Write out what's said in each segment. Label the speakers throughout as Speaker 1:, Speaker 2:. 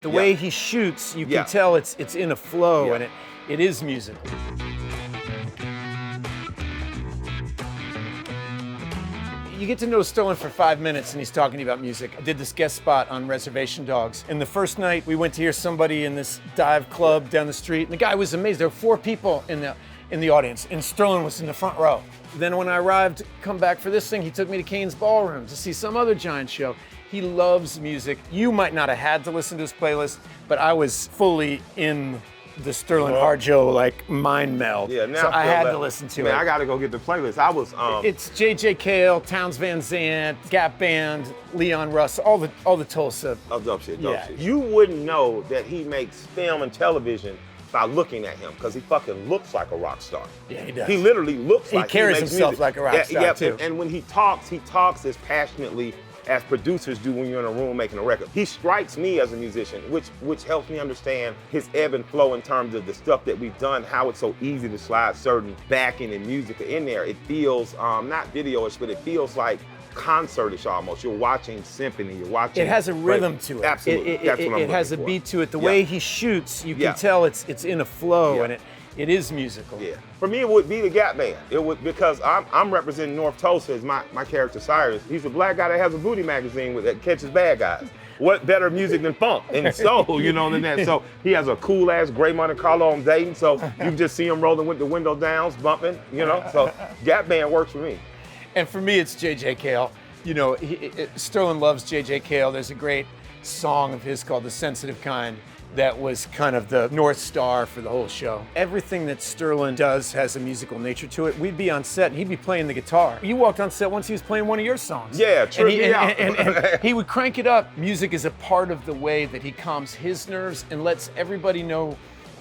Speaker 1: The way he shoots, you can tell it's in a flow and it is musical. You get to know Sterling for 5 minutes and he's talking to you about music. I did this guest spot on Reservation Dogs. And the first night we went to hear somebody in this dive club down the street and the guy was amazed. There were 4 people in the audience and Sterling was in the front row. Then when I arrived, come back for this thing, he took me to Kane's Ballroom to see some other giant show. He loves music. You might not have had to listen to his playlist, but I was fully in the Sterling Harjo like mind meld.
Speaker 2: Yeah, now
Speaker 1: so I had to listen to it.
Speaker 2: Man, I gotta go get the playlist. I was
Speaker 1: It's J.J. Cale, Townes Van Zandt, Gap Band, Leon Russ, all the Tulsa.
Speaker 2: Dope shit. You wouldn't know that he makes film and television by looking at him, because he fucking looks like a rock star.
Speaker 1: Yeah, he does.
Speaker 2: He literally looks like
Speaker 1: he carries
Speaker 2: makes
Speaker 1: himself
Speaker 2: music
Speaker 1: like a rock star too.
Speaker 2: And when he talks as passionately as producers do when you're in a room making a record. He strikes me as a musician, which helps me understand his ebb and flow in terms of the stuff that we've done, how it's so easy to slide certain backing and music in there. It feels not video-ish, but it feels like concert-ish almost. You're watching symphony, you're watching.
Speaker 1: It has a rhythm to it.
Speaker 2: Absolutely.
Speaker 1: It has a beat to it. The way he shoots, you can tell it's in a flow and it is musical.
Speaker 2: Yeah. For me, it would be the Gap Band. It would, because I'm representing North Tulsa as my character Cyrus. He's a black guy that has a booty magazine that catches bad guys. What better music than funk and soul, you know, than that? So he has a cool ass gray Monte Carlo on Dayton. So you just see him rolling with the window downs, bumping, you know. So Gap Band works for me.
Speaker 1: And for me, it's J.J. Cale. You know, Sterling loves J.J. Cale. There's a great song of his called The Sensitive Kind that was kind of the North Star for the whole show. Everything that Sterling does has a musical nature to it. We'd be on set and he'd be playing the guitar. You walked on set once, he was playing one of your songs.
Speaker 2: Yeah, true.
Speaker 1: And he would crank it up. Music is a part of the way that he calms his nerves and lets everybody know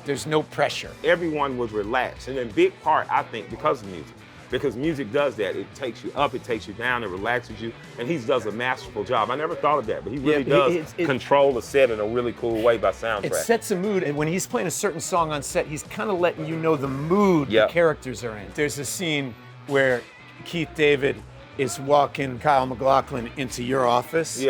Speaker 1: there's no pressure.
Speaker 2: Everyone was relaxed, and in big part, I think, because of music. Because music does that. It takes you up, it takes you down, it relaxes you, and he does a masterful job. I never thought of that, but he really does control the set in a really cool way by soundtrack.
Speaker 1: It sets a mood, and when he's playing a certain song on set, he's kind of letting you know the mood the characters are in. There's a scene where Keith David is walking Kyle MacLachlan into your office,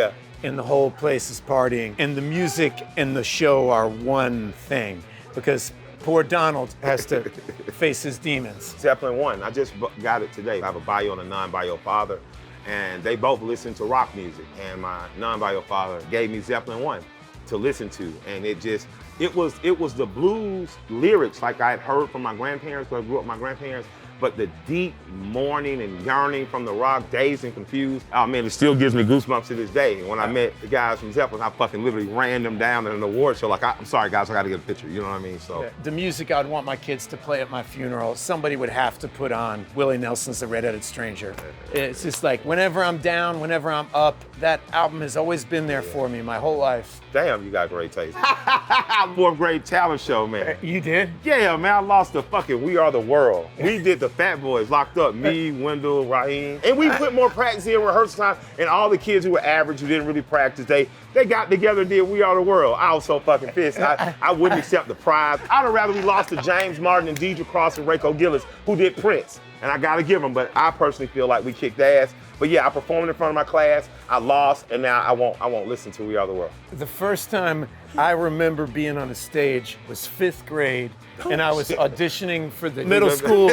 Speaker 1: and the whole place is partying, and the music and the show are one thing, because poor Donald has to face his demons.
Speaker 2: Zeppelin 1, I just got it today. I have a bio and a non-bio father, and they both listen to rock music. And my non-bio father gave me Zeppelin 1 to listen to, and it was the blues lyrics like I had heard from my grandparents, because I grew up with my grandparents, but the deep mourning and yearning from the rock, Dazed and Confused. Oh man, it still gives me goosebumps to this day. And when I met the guys from Zeppelin, I fucking literally ran them down at an award show. Like, I'm sorry guys, I gotta get a picture, you know what I mean? So
Speaker 1: the music I'd want my kids to play at my funeral, somebody would have to put on Willie Nelson's The Red-Headed Stranger. It's just like, whenever I'm down, whenever I'm up, that album has always been there for me my whole life.
Speaker 2: Damn, you got great taste. 4th grade talent show, man.
Speaker 1: You did?
Speaker 2: Yeah, man, I lost the fucking We Are the World. We did the Fat Boys, locked up, me, Wendell, Raheem. And we put more practice in rehearsal time, and all the kids who were average, who didn't really practice, they got together and did We Are the World. I was so fucking pissed. I wouldn't accept the prize. I'd have rather we lost to James Martin and Deidre Cross and Rayco Gillis, who did Prince. And I gotta give them, but I personally feel like we kicked ass. But yeah, I performed in front of my class, I lost, and now I won't listen to We Are the World.
Speaker 1: The first time I remember being on a stage was 5th grade, and I was auditioning for the middle school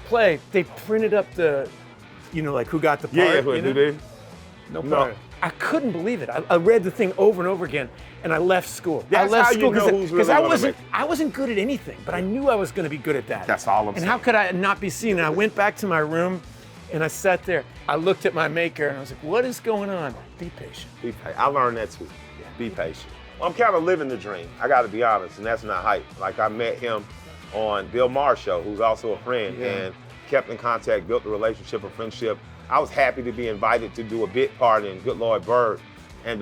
Speaker 1: play. They printed up the, you know, like who got the part.
Speaker 2: Yeah, who did?
Speaker 1: No. I couldn't believe it. I read the thing over and over again, and I left school.
Speaker 2: That's
Speaker 1: I left
Speaker 2: how
Speaker 1: school
Speaker 2: because
Speaker 1: I wasn't good at anything, but I knew I was going to be good at that.
Speaker 2: That's all I'm saying.
Speaker 1: And how could I not be seen? And I went back to my room, and I sat there. I looked at my maker, and I was like, "What is going on? Be patient."
Speaker 2: Be patient. I learned that too. Be patient. Well, I'm kind of living the dream. I got to be honest, and that's not hype. Like, I met him on Bill Maher's show, who's also a friend, and kept in contact, built a relationship, a friendship. I was happy to be invited to do a bit part in Good Lord Bird. And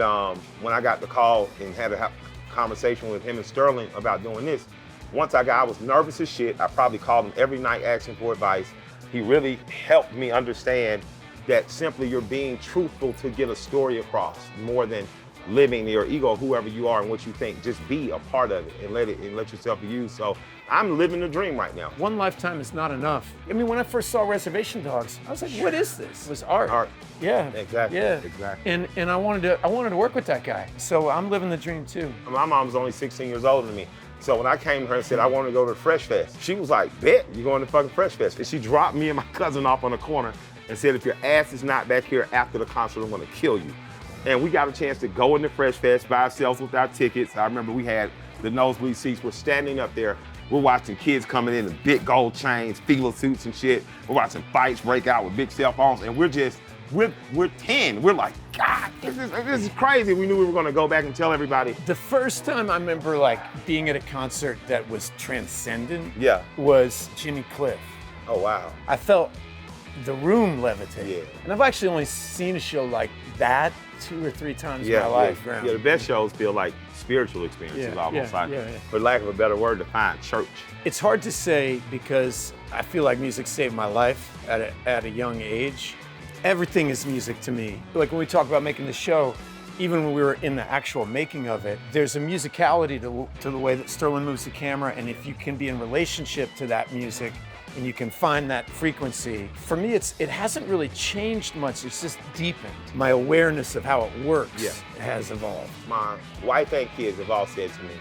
Speaker 2: when I got the call and had a conversation with him and Sterling about doing this, once I was nervous as shit. I probably called him every night asking for advice. He really helped me understand that simply you're being truthful to get a story across more than living your ego, whoever you are and what you think, just be a part of it and let yourself be used. So I'm living the dream right now.
Speaker 1: One lifetime is not enough. I mean, when I first saw Reservation Dogs, I was like, what is this? It was art.
Speaker 2: Art.
Speaker 1: Yeah.
Speaker 2: Exactly.
Speaker 1: Yeah.
Speaker 2: Exactly.
Speaker 1: And I wanted to work with that guy. So I'm living the dream too.
Speaker 2: My mom's only 16 years older than me. So when I came to her and said, I want to go to the Fresh Fest, she was like, bet, you're going to fucking Fresh Fest. And she dropped me and my cousin off on the corner and said, if your ass is not back here after the concert, I'm going to kill you. And we got a chance to go in the Fresh Fest by ourselves with our tickets. I remember we had the nosebleed seats. We're standing up there. We're watching kids coming in big gold chains, Fila suits and shit. We're watching fights break out with big cell phones. And we're 10. We're like, God, this is crazy. We knew we were going to go back and tell everybody.
Speaker 1: The first time I remember like being at a concert that was transcendent
Speaker 2: Yeah.
Speaker 1: was Jimmy Cliff.
Speaker 2: Oh, wow.
Speaker 1: I felt the room levitate.
Speaker 2: Yeah.
Speaker 1: And I've actually only seen a show like that 2 or 3 times in my life.
Speaker 2: Yeah, the best shows feel like spiritual experiences, almost like, for lack of a better word, define church.
Speaker 1: It's hard to say because I feel like music saved my life at a young age. Everything is music to me. Like when we talk about making the show, even when we were in the actual making of it, there's a musicality to the way that Sterling moves the camera, and if you can be in relationship to that music and you can find that frequency, for me it hasn't really changed much, it's just deepened. My awareness of how it works has evolved.
Speaker 2: My wife and kids have all said to me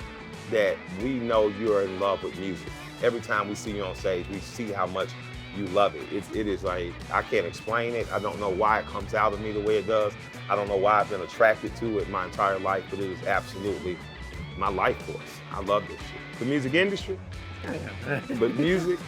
Speaker 2: that we know you're in love with music. Every time we see you on stage, we see how much you love it. It is like, I can't explain it. I don't know why it comes out of me the way it does. I don't know why I've been attracted to it my entire life, but it is absolutely my life force. I love this shit. The music industry, but music.